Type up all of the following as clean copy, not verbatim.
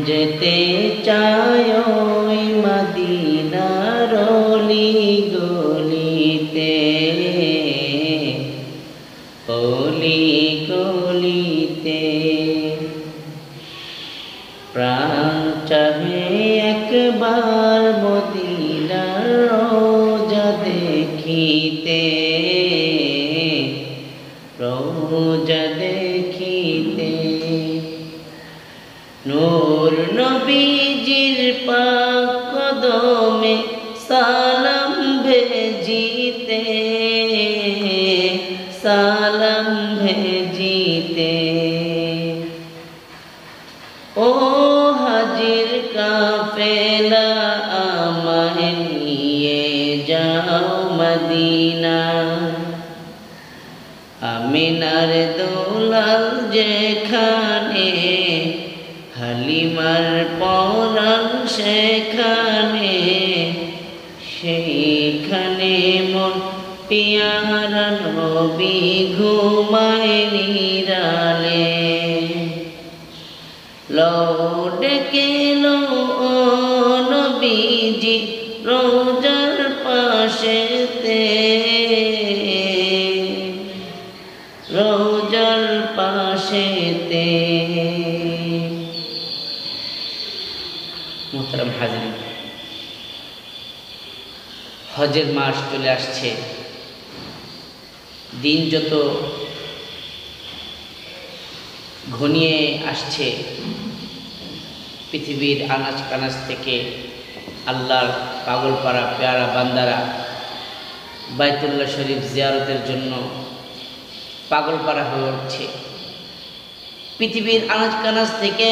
যেতে চায় ওই মদিনার অলি গলিতে, অলি গলিতে। প্রাণ চাহে একবার মদিনার রোজা দেখিতে, রোজা দেখিতে। নূর নবীজির পাক কদমে সালাম ভেজিতে, সালাম ভেজিতে। ও হাজির কাফেলা আমায় নিয়ে যাও মদিনা, আমিনার দুলাল যেখানে, হালিমার পরাণ সেখানে, সেইখানে মন পিয়ারা নবী ঘুমায় নিরালে। লও ডেকে লও ও নবীজি রোজার পাশেতে, রোজার পাশেতে। মোহতারাম হাজিরিন, হজের মাস চলে আসছে। দিন যত ঘনিয়ে আসছে, পৃথিবীর আনাজ কানাজ থেকে আল্লাহর পাগলপাড়া পেয়ারা বান্দারা বাইতুল্লাহ শরীফ জিয়ারতের জন্য পাগলপাড়া হয়ে উঠছে। পৃথিবীর আনাজ কানাজ থেকে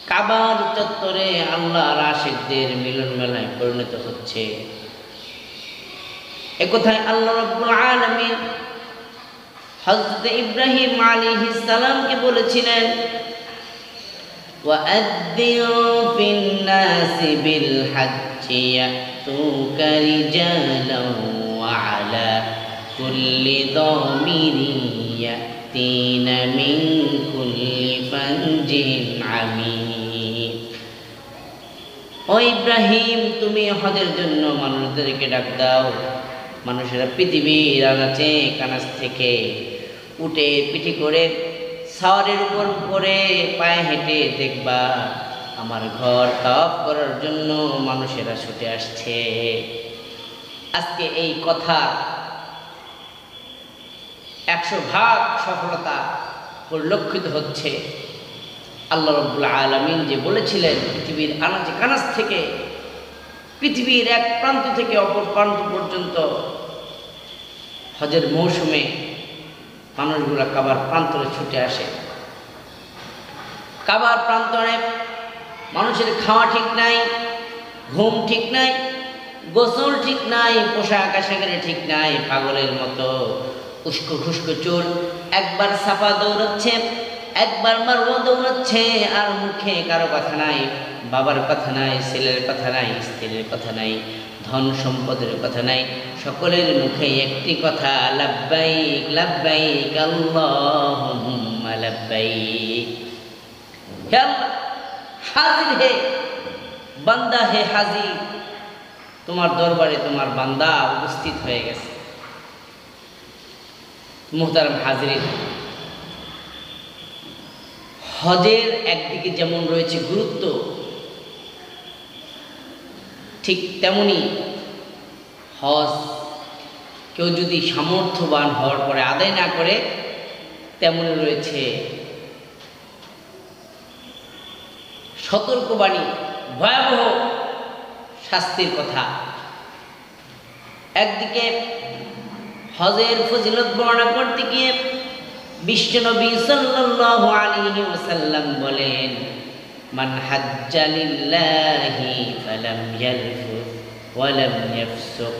কাবার চত্বরে আল্লাহর আশিকদের মিলন মেলায় পরিণত হচ্ছে। একথায় আল্লাহ রাব্বুল আলামিন হযরত ইব্রাহিম আলাইহিস সালামকে বলেছিলেন, ওয়াআদ্দিউ ফিন-নাসি বিল-হাজ্জি ইয়াতুকা রিজালান ওয়া আলা কুল্লি দামিরিন ইয়াতিনা মিন কুল্লি ফাজ্জিন আমিক। ও ইব্রাহিম, তুমি হজের জন্য মানুষদেরকে ডাক দাও। মানুষেরা পৃথিবীর আনাচে কানাচ থেকে উঠে পিঠে করে সাওয়ারের উপর করে পায়ে হেঁটে দেখবা আমার ঘর তাওয়াফ করার জন্য মানুষেরা ছুটে আসছে। আজকে এই কথা 100% সফলতা পরিলক্ষিত হচ্ছে। আল্লাহ রাব্বুল আলামিন যে বলেছিলেন পৃথিবীর আনাচে কানাচ থেকে, পৃথিবীর এক প্রান্ত থেকে অপর প্রান্ত পর্যন্ত হজের মৌসুমে মানুষগুলা কাবার প্রান্তরে ছুটে আসে। কাবার প্রান্তরে মানুষের খাওয়া ঠিক নাই, ঘুম ঠিক নাই, গোসল ঠিক নাই, পোশাক আশাকের ঠিক নাই। পাগলের মতো উস্কো খুস্কো চুল, একবার সাফা দৌড়াচ্ছে, একবার মারওয়া দৌড়াচ্ছে, আর মুখে কারো কথা নাই, বাবার কথা নাই, ছেলের কথা নাই, স্ত্রীর কথা নাই, ধন সম্পদের কথা নাই। সকলের মুখে একটি কথা, লাব্বাইক লাব্বাইক আল্লাহুম্মা লাব্বাইক। হে আল্লাহ, হাজির হে বান্দা, হে হাজির, তোমার দরবারে তোমার বান্দা উপস্থিত হয়ে গেছে। মুহতারাম হাজিরিন, হজের একদিকে যেমন রয়েছে গুরুত্ব, ঠিক তেমনি হজ কেউ যদি সামর্থ্যবান হওয়ার পরে আদায় না করে, তেমনি রয়েছে সতর্কবাণী, ভয়াবহ শাস্তির কথা। একদিকে হজের ফজিলত বর্ণনা করতে গিয়ে বিশ্বনবী সাল্লাল্লাহু আলাইহি ওয়াসাল্লাম বলেন, মান হাজ্জা লিল্লাহি ফালাম ইয়ারফুস ওয়া লাম ইয়াফসুক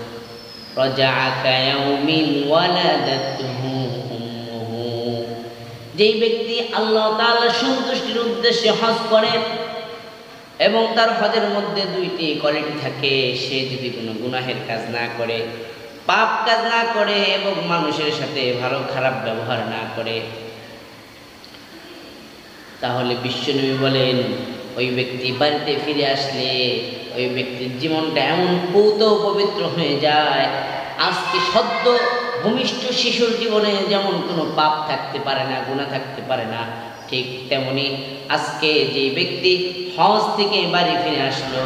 রাজাআ কায়াউমিন ওয়ালাদাতহু উম্মুহু। যেই ব্যক্তি আল্লাহ তাআলার সন্তুষ্টির উদ্দেশ্যে হজ করে এবং তার হজের মধ্যে দুইটি কোয়ালিটি থাকে, সে যদি কোনো গুনাহের কাজ না করে, পাপ কাজ না করে এবং মানুষের সাথে ভালো খারাপ ব্যবহার না করে, তাহলে বিশ্বনবী বলেন ওই ব্যক্তি বাড়িতে ফিরে আসলে ওই ব্যক্তির জীবনটা এমন পৌত পবিত্র হয়ে যায়, আজকে সদ্য ভূমিষ্ঠ শিশুর জীবনে যেমন কোনো পাপ থাকতে পারে না, গুনাহ থাকতে পারে না, ঠিক তেমনি আজকে যে ব্যক্তি হজ থেকে বাড়ি ফিরে আসলো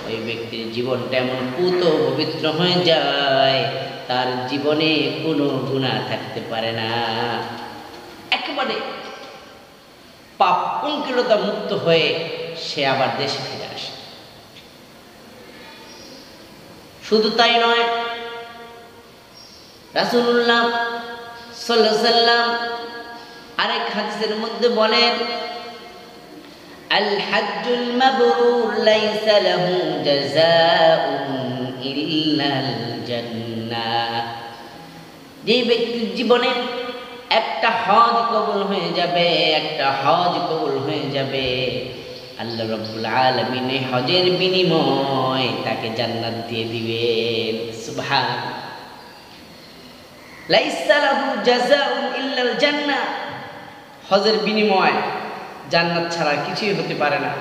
ওই ব্যক্তির জীবনটা এমন পূত পবিত্র হয়ে যায়, তার জীবনে কোনো গুনাহ থাকতে পারে না, একেবারে পাপ পঙ্কিলতা মুক্ত হয়ে সে আবার দেশে ফিরে আসে। শুধু তাই নয়, রাসূলুল্লাহ সাল্লাল্লাহু আলাইহি ওয়াসাল্লাম আরেক হাদিসের মধ্যে বলেন, আল হাজ্জুল মাবরুর লাইসা লাহু জাযাউন ইল্লাল জান্নাহ। যে ব্যক্তির জীবনে একটা হজ কবুল হয়ে যাবে, একটা হজ কবুল হয়ে যাবে, আল্লাহ রাব্বুল আলামিন এই হজের বিনিময় তাকে জান্নাত দিয়ে দিবেন। সুবহানাল্লাহ। লাইসা লাহু জাযাউন ইল্লাল জান্নাহ, হজের বিনিময় জান্নাত ছাড়া কিছুই হতে পারে না।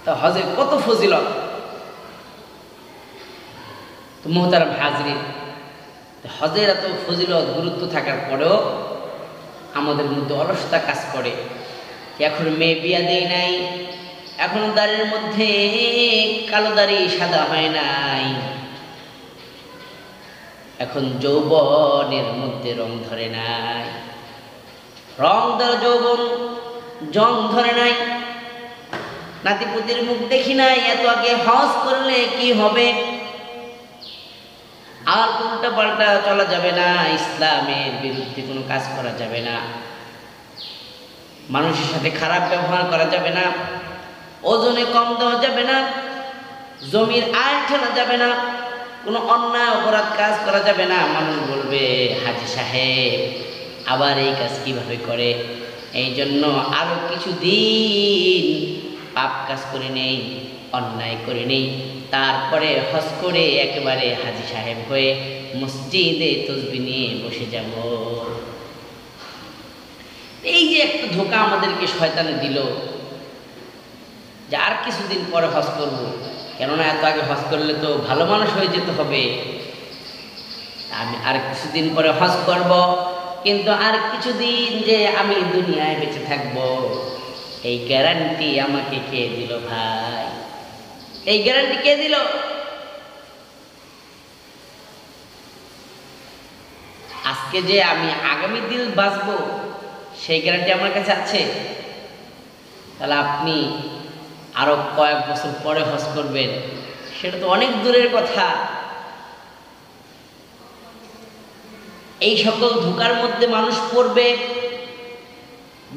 তো হজের কত ফজিলত! তো মুহতারাম হাজরিন, হজের এত ফজিলত গুরুত্ব থাকার পরেও আমাদের মধ্যে অলসতা কাজ করে। এখন মেয়ে বিয়া দেয় নাই, এখনো দাড়ির মধ্যে কালো দাড়ি সাদা হয় নাই, এখন যৌবনের মধ্যে রং ধরে নাই, রং ধরে যৌবন জং ধরে নাই, নাতিপুতির মুখ দেখি নাই, এত আগে হজ করলে কি হবে, আর উল্টা পাল্টা চলা যাবে না, ইসলামের বিরুদ্ধে কোনো কাজ করা যাবে না, মানুষের সাথে খারাপ ব্যবহার করা যাবে না, ওজনে কম দেওয়া যাবে না, জমির আয় ঠেলা যাবে না, কোনো অন্যায় অপরাধ কাজ করা যাবে না। মানুষ বলবে হাজী সাহেব আবার এই কাজ কিভাবে করে, এই জন্য আরো কিছুদিন পাপ কাজ করে নেই, অন্যায় করে নেই, তারপরে হজ করে একেবারে হাজী সাহেব হয়ে মসজিদে তসবিহ নিয়ে বসে যাব। এই যে একটা ধোঁকা আমাদেরকে শয়তানে দিল যে আর কিছুদিন পরে হজ করব, কেননা এত আগে হজ করলে তো ভালো মানুষ হয়ে যেতে হবে, আমি আর কিছুদিন পরে হজ করব, কিন্তু আর কিছুদিন যে আমি দুনিয়ায় বেঁচে থাকব এই গ্যারান্টি আমাকে কে দিল ভাই? এই গ্যারান্টি কে দিল? আজকে যে আমি আগামী দিন বাঁচবো সেই গ্যারান্টি আমার কাছে আছে? তাহলে আপনি আরো কয়েক বছর পরে হজ করবেন, সেটা তো অনেক দূরের কথা। এই সকল ধোঁকার মধ্যে মানুষ পড়বে।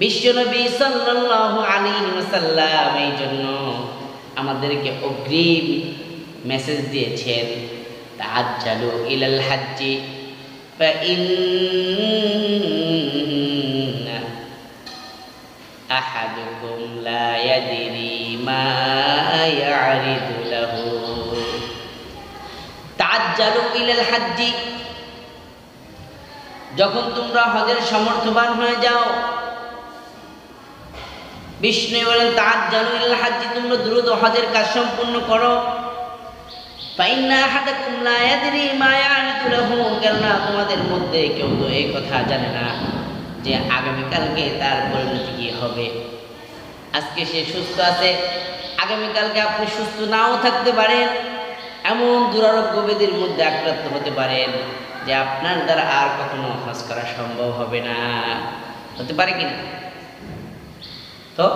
বিশ্বনবী সাল্লাল্লাহু আলাইহি ওয়াসাল্লাম এই জন্য আমাদেরকে অগ্রিম মেসেজ দিয়েছেন, তাআজ্জালু ইলাল হাজ্জি ফাইন্না আহাদুকুম লা ইয়াদরি মা ইয়ারিদু লাহু। তাআজ্জালু ইলাল হাজ্জি, যখন তোমরা হজের সমর্থবান হয়ে যাও, বিষ্ণু বলেন তাআজ্জালু ইলাল হাজ্জি, তোমরা দ্রুত হজের কাজ সম্পূর্ণ করো। ফাইন্না আহাদাকুম লা ইয়াদরি মা ইয়ারিদু লাহু, কেননা তোমাদের মধ্যে কেউ তো এই কথা জানে না যে আগামীকালকে তার পরিণতি কি হবে। আজকে সে সুস্থ আছে, আগামীকালকে আপনি সুস্থ নাও থাকতে পারেন, এমন দুরারোগ্য ব্যাধির মধ্যে আক্রান্ত হতে পারেন যে আপনার দ্বারা আর কখনো হজ করা সম্ভব হবে না। হতে পারে কিনা? তো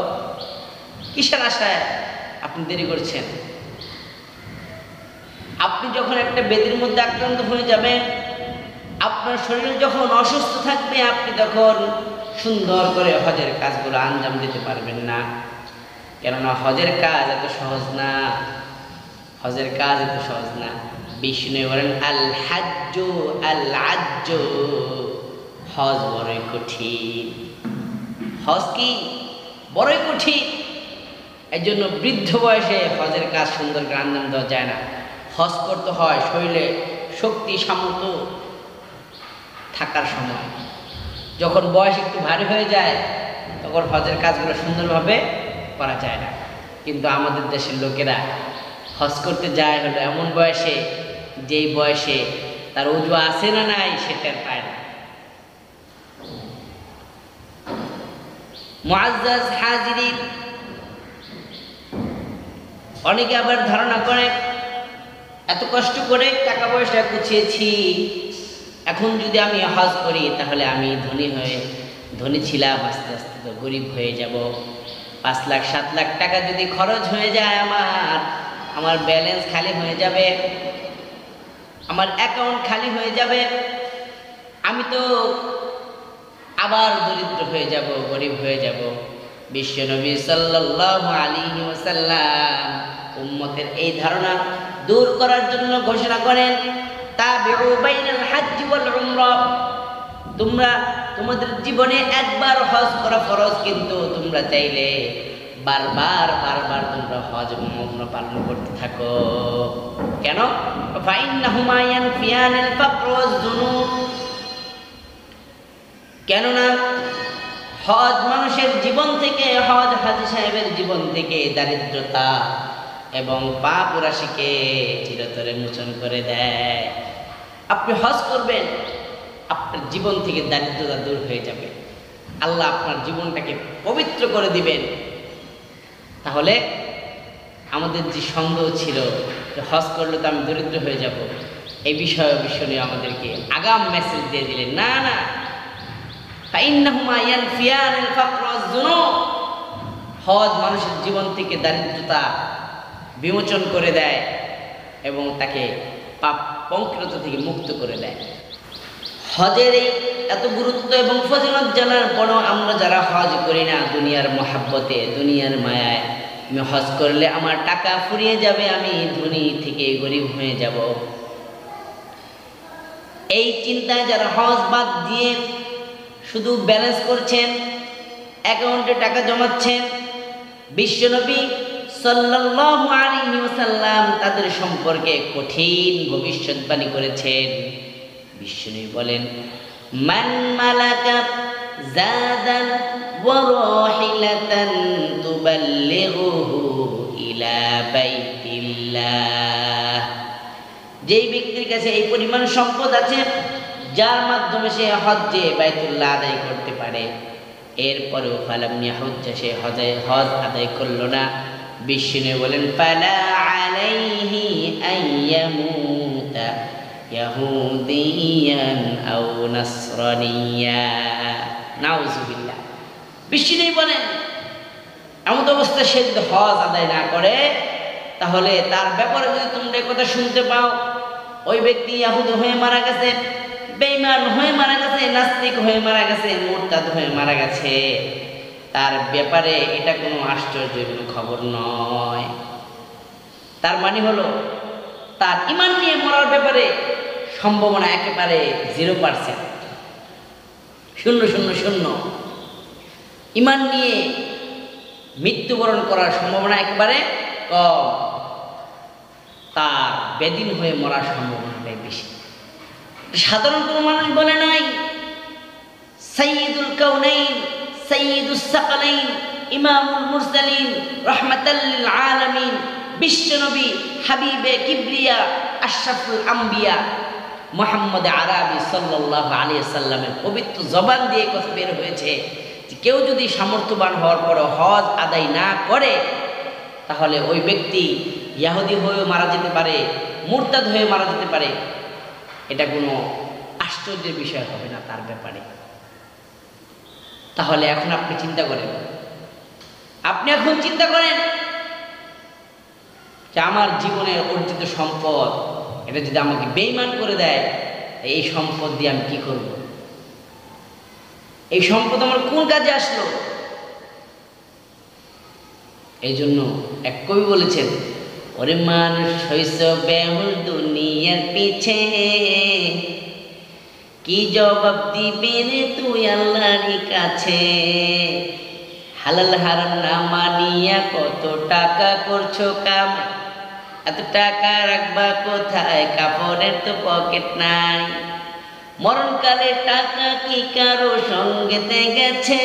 কিসের আশায় আপনি দেরি করছেন? আপনি যখন একটা ব্যাধির মধ্যে আক্রান্ত হয়ে যাবেন, আপনার শরীর যখন অসুস্থ থাকবে, আপনি তখন সুন্দর করে হজের কাজগুলো আঞ্জাম দিতে পারবেন না। কেননা হজের কাজ এত সহজ না, হজের কাজ এত সহজ না। বিষ্ণু বলেন আল হাজ্জু আল আজ্জু, হজ বড়ই কঠিন। হজ কি? বড়ই কঠিন। এই জন্য বৃদ্ধ বয়সে হজের কাজ সুন্দর করে আঞ্জাম দেওয়া যায় না। হজ করতে হয় শরীরে শক্তি সামর্থ্য থাকার সময়, যখন বয়স একটু ভারী হয়ে যায় তখন হজের কাজগুলো সুন্দরভাবে করা যায় না। কিন্তু আমাদের দেশের লোকেরা হজ করতে যায় হলো এমন বয়সে, যেই বয়সে তার ওযু আছে না নাই সেটা পায় না। মুআজ্জাজ হাজিরিন, অনেকে আবার ধারণা করে এত কষ্ট করে টাকা পয়সা গুছিয়েছি, এখন যদি আমি হজ করি তাহলে আমি ধনী ছিলাম, আস্তে আস্তে তো গরিব হয়ে যাব। 5 লাখ 7 লাখ টাকা যদি খরচ হয়ে যায় আমার ব্যালেন্স খালি হয়ে যাবে, আমার অ্যাকাউন্ট খালি হয়ে যাবে, আমি তো আবার দরিদ্র হয়ে যাব, গরিব হয়ে যাব। বিশ্বনবী সাল্লাল্লাহু আলাইহি ওয়াসাল্লাম উম্মতের এই ধারণা দূর করার জন্য ঘোষণা করেন, তাবিউ বাইনাল হজ্জ ওয়াল উমরা, তোমরা তোমাদের জীবনে একবার হজ করা ফরজ, কিন্তু তোমরা চাইলে বারবার তোমরা হজ এবং উমরা পালন করতে থাকো। কেন? ফাইন্নাহুমা ইয়ানফিয়ানিল ফাকর ওয়াজ যুনুব, কেননা হজ মানুষের জীবন থেকে, হজ হাজী সাহেবের জীবন থেকে দারিদ্রতা এবং পাপ রাশিকে চিরতরে মোচন করে দেয়। আপনি হজ করবেন, আপনার জীবন থেকে দারিদ্রতা দূর হয়ে যাবে, আল্লাহ আপনার জীবনটাকে পবিত্র করে দিবেন। তাহলে আমাদের যে সন্দেহ ছিল যে হজ করলে তো আমি দরিদ্র হয়ে যাব, এই বিষয়ে বিশ্বনীয় আমাদেরকে আগাম মেসেজ দিয়ে দিলেন, না না, ফাইন্নাহুমা ইয়ানফিয়ানিল ফাকর ওয়াজ যুনুব, হজ মানুষের জীবন থেকে দারিদ্রতা বিমোচন করে দেয় এবং তাকে পাপ পঙ্কিলতা থেকে মুক্ত করে দেয়। হজের এই এত গুরুত্ব এবং ফজিলত জানার পরও আমরা যারা হজ করি না, দুনিয়ার মহাব্বতে, দুনিয়ার মায়ায়, আমি হজ করলে আমার টাকা ফুরিয়ে যাবে, আমি ধনী থেকে গরিব হয়ে যাব, এই চিন্তায় যারা হজ বাদ দিয়ে শুধু ব্যালেন্স করছেন, অ্যাকাউন্টে টাকা জমাচ্ছেন, বিশ্বনবী সাল্লাল্লাহু আলাইহি ওয়াসাল্লাম তাদের সম্পর্কে কঠিন ভবিষ্যৎবাণী করেছেন। বিশ্বনবী বলেন, মান মালাকা জাদান ওয়া রাহিলাতান তুবাল্লিগুহু ইলা বাইতিল্লাহ, যেই ব্যক্তির কাছে এই পরিমাণ সম্পদ আছে যার মাধ্যমে সে হজ্জে বাইতুল্লাহ আদায় করতে পারে, এরপরেও ফালাম ইয়াহুজ্জা, সে হজ আদায় করল না, বিশ্বনবী বলেন, ফালা আলাইহি আইয়ামুতা ইয়াহুদিয়ান আও নাসরানিয়া, নাউযুবিল্লাহ। বিশ্বনবী বলেন, এমন অবস্থা সে যদি হজ আদায় না করে, তাহলে তার ব্যাপারে যদি তোমরা কথা শুনতে পাও, ওই ব্যক্তি ইয়াহুদি হয়ে মারা গেছে, বেঈমান হয়ে মারা গেছে, নাস্তিক হয়ে মারা গেছে, মুরতাদ হয়ে মারা গেছে, তার ব্যাপারে এটা কোনো আশ্চর্যের কোনো খবর নয়। তার মানে হলো তার ঈমান নিয়ে মরার ব্যাপারে সম্ভাবনা একেবারে 0%, 000। ঈমান নিয়ে মৃত্যুবরণ করার সম্ভাবনা একেবারে কম, তার বেদিন হয়ে মরার সম্ভাবনাটাই বেশি। সাধারণ কোনো মানুষ বলে নাই। সাইয়্যিদুল কাউনাইন, সাইয়্যিদুস সাকালাইন, ইমামুল মুরসালিন, রাহমাতাল লিল আলামিন, বিশ্বনবী, হাবিবে কিবরিয়া, আশরাফুল আম্বিয়া মুহাম্মদ আরবি সাল্লাল্লাহু আলাইহি সাল্লামের পবিত্র জবান দিয়ে কথা বের হয়েছে যে কেউ যদি সামর্থ্যবান হওয়ার পরে হজ আদায় না করে, তাহলে ওই ব্যক্তি ইহুদি হয়ে মারা যেতে পারে, মুরতাদ হয়ে মারা যেতে পারে, এটা কোনো আশ্চর্যের বিষয় হবে না তার ব্যাপারে। তাহলে এখন আপনি চিন্তা করেন, যে আমার জীবনের অর্জিত সম্পদ এটা যদি আমাকে বেঈমান করে দেয়, এই সম্পদ দিয়ে আমি কি করব? এই সম্পদ আমার কোন কাজে আসলো? এই জন্য এক কবি বলেছেন, ওরে মানুষ হইছ বেহুল দুনিয়ার পিছে, কি জবাব দিবি রে তুই আল্লাহর কাছে? হালাল হারাম না মানিয়া কত টাকা করছো কাম, এত টাকা রাখবা কোথায়? কাপড়ের তো পকেট নাই। মরণকালে টাকা কি কারো সঙ্গেতে গেছে?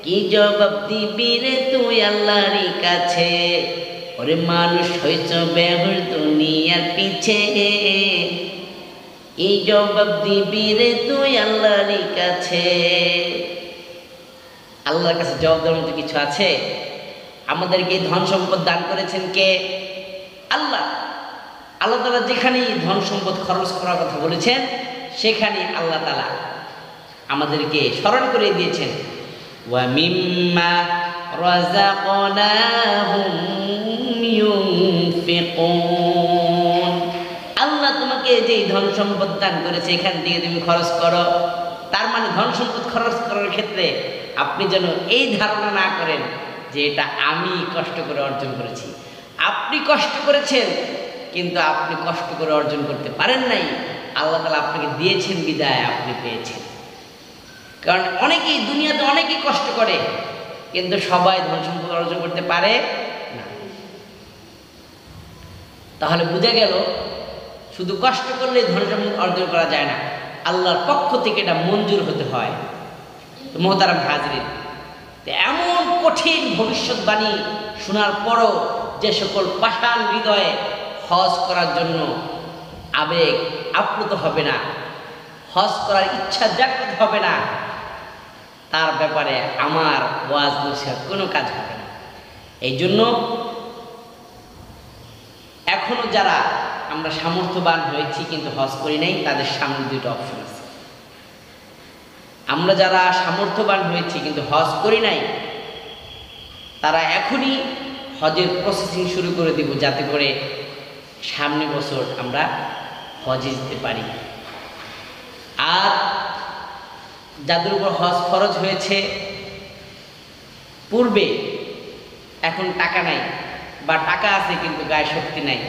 কি জবাব দিবি রে তুই আল্লাহর কাছে? ওরে মানুষ হইছ বেহুশ দুনিয়ার পিছে, এই জবাব দিবি রে তুই আল্লাহর কাছে। আল্লাহর কাছে জবাব দেওয়ার মতো কিছু আছে? আমাদেরকে ধন সম্পদ দান করেছেন কে? আল্লাহ। আল্লাহ তাআলা যেখানেই ধন সম্পদ খরচ করার কথা বলেছেন সেখানে আল্লাহ তাআলা আমাদেরকে স্মরণ করে দিয়েছেন, ওয়া মিম্মা রাযাকনাহুম ইউনফিকুন। আল্লাহ তোমাকে যে ধন সম্পদ দান করেছে এখান থেকে তুমি খরচ করো। তার মানে ধন সম্পদ খরচ করার ক্ষেত্রে আপনি যেন এই ধারণা না করেন যে এটা আমি কষ্ট করে অর্জন করেছি। আপনি কষ্ট করেছেন, কিন্তু আপনি কষ্ট করে অর্জন করতে পারেন নাই। আল্লাহ তাআলা আপনাকে দিয়েছেন বিদায় আপনি পেয়েছেন। কারণ অনেকেই দুনিয়াতে অনেকেই কষ্ট করে, কিন্তু সবাই ধন সম্পদ অর্জন করতে পারে না। তাহলে বোঝা গেল শুধু কষ্ট করলে ধন সম্পদ অর্জন করা যায় না, আল্লাহর পক্ষ থেকে এটা মঞ্জুর হতে হয়। তো মোহতারাম হাজরিন, এমন কঠিন ভবিষ্যৎবাণী শোনার পরও যে সকল পাষাণ হৃদয়ে হজ করার জন্য আবেগ আপ্লুত হবে না, হজ করার ইচ্ছা জাগ্রত হবে না, তার ব্যাপারে আমার ওয়াজ নসিহত কোনো কাজ হবে না। এই জন্য এখনো যারা আমরা সামর্থ্যবান হয়েছি কিন্তু হজ করি নাই, তাদের সামনে দুটো অপশন আছে। আমরা যারা সামর্থ্যবান হয়েছি কিন্তু হজ করি নাই, তারা এখনই হজের প্রসেসিং শুরু করে দিব, যাতে করে সামনে বছর আমরা হজে যেতে পারি। আর যাদের উপর হজ ফরজ হয়েছে পূর্বে, এখন টাকা নাই বা টাকা আছে কিন্তু গায়ে শক্তি নাই,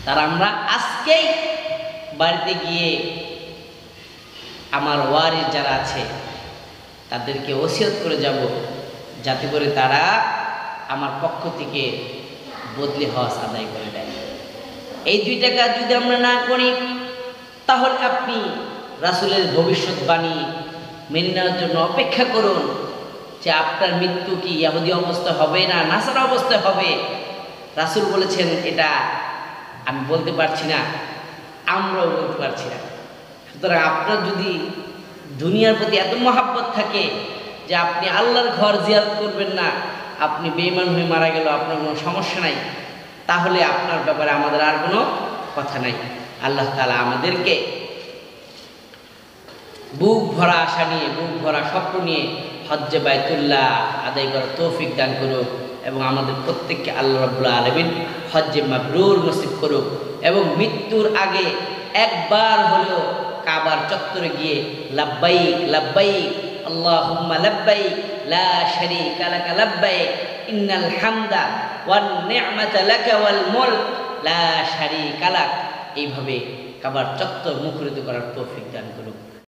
তারা আমরা আজকেই বাড়িতে গিয়ে আমার ওয়ারিস যারা আছে তাদেরকে ওসিয়ত করে যাব, যাতে করে তারা আমার পক্ষ থেকে বদলে হজ আদায় করে দেয়। এই দুইটা কাজ যদি আমরা না করি, তাহলে আপনি রাসূলের ভবিষ্যৎবাণী মেনে নেওয়ার জন্য অপেক্ষা করুন যে আপনার মৃত্যু কি ইহুদি অবস্থায় হবে না নাসারা অবস্থায় হবে। রাসূল বলেছেন, এটা আমি বলতে পারছি না, আমরাও বলতে পারছি না। সুতরাং আপনার যদি দুনিয়ার প্রতি এত মহাব্বত থাকে যে আপনি আল্লাহর ঘর জিয়ারত করবেন না, আপনি বেঈমান হয়ে মারা গেল আপনার কোনো সমস্যা নাই, তাহলে আপনার ব্যাপারে আমাদের আর কোনো কথা নাই। আল্লাহ তাআলা আমাদেরকে বুক ভরা আশা নিয়ে, বুক ভরা স্বপ্ন নিয়ে হজ্জে বাইতুল্লাহ আদায় করার তৌফিক দান করুক, এবং আমাদের প্রত্যেককে আল্লাহ রাব্বুল আলামিন হজ্জে মাবরুর নসিব করুক, এবং মৃত্যুর আগে একবার হলেও কাবার চত্বরে গিয়ে লাব্বাইক লাব্বাইক আল্লাহুম্মা লাব্বাইক লা শারীকা লাকা লাব্বাইক ইন্নাল হামদা ওয়ান নি'মাতা লাকা ওয়াল মুলক লা শারীকা লাক, এইভাবে কাবার চত্বর মুখরিত করার তৌফিক দান করুক।